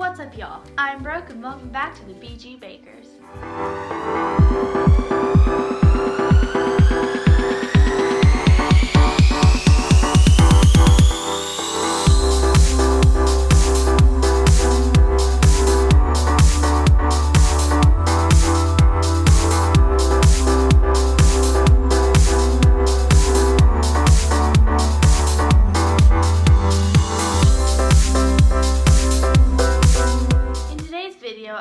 What's up, y'all? I'm Brooke and welcome back to the BG Bakers.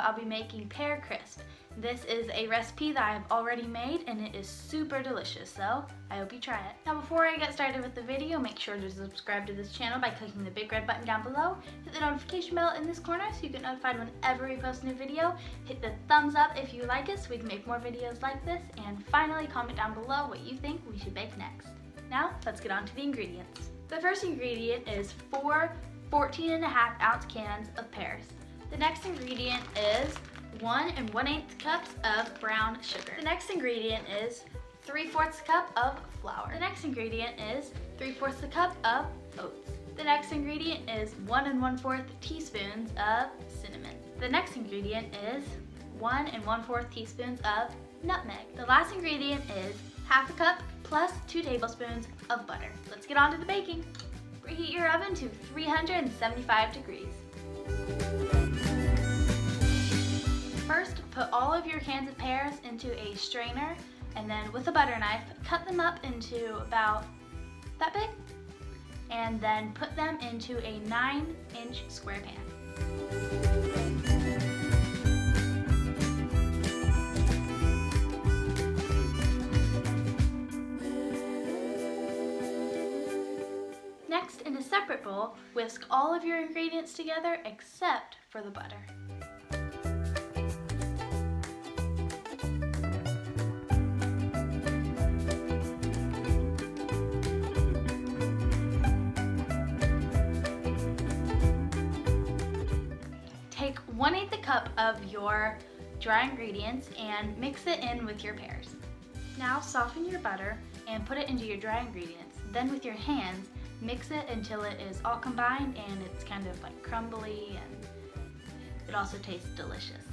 I'll be making pear crisp. This is a recipe that I have already made and it is super delicious, so I hope you try it. Now before I get started with the video, make sure to subscribe to this channel by clicking the big red button down below. Hit the notification bell in this corner so you get notified whenever we post a new video. Hit the thumbs up if you like it so we can make more videos like this. And finally, comment down below what you think we should bake next. Now let's get on to the ingredients. The first ingredient is 4 14.5-ounce cans of pears. The next ingredient is 1 1/8 cups of brown sugar. The next ingredient is 3/4 cup of flour. The next ingredient is 3/4 cup of oats. The next ingredient is 1 1/4 teaspoons of cinnamon. The next ingredient is 1 1/4 teaspoons of nutmeg. The last ingredient is 1/2 cup plus 2 tablespoons of butter. Let's get on to the baking. Preheat your oven to 375 degrees. First, put all of your cans of pears into a strainer, and then with a butter knife, cut them up into about that big, and then put them into a 9-inch square pan. Next, in a separate bowl, whisk all of your ingredients together except for the butter. Take 1/8 cup of your dry ingredients and mix it in with your pears. Now soften your butter and put it into your dry ingredients. Then with your hands, mix it until it is all combined and it's kind of like crumbly, and it also tastes delicious.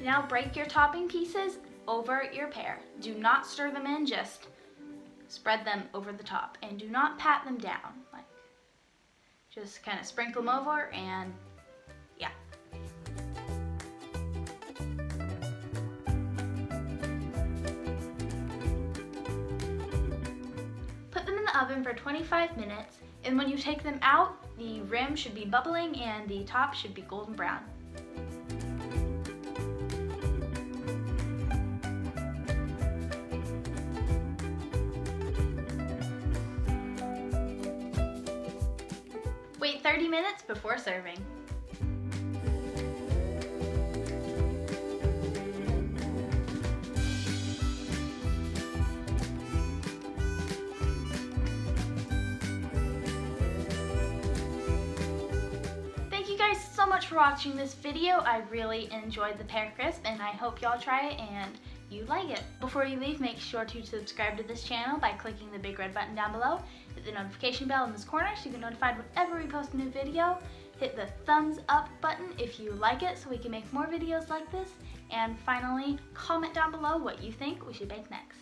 Now break your topping pieces over your pear. Do not stir them in, just spread them over the top, and do not pat them down. Like, just kind of sprinkle them over, and yeah. Put them in the oven for 25 minutes, and when you take them out, the rim should be bubbling and the top should be golden brown. Wait 30 minutes before serving. Thank you guys so much for watching this video. I really enjoyed the pear crisp and I hope y'all try it and you like it. Before you leave, make sure to subscribe to this channel by clicking the big red button down below. Hit the notification bell in this corner so you get notified whenever we post a new video. Hit the thumbs up button if you like it so we can make more videos like this. And finally, comment down below what you think we should bake next.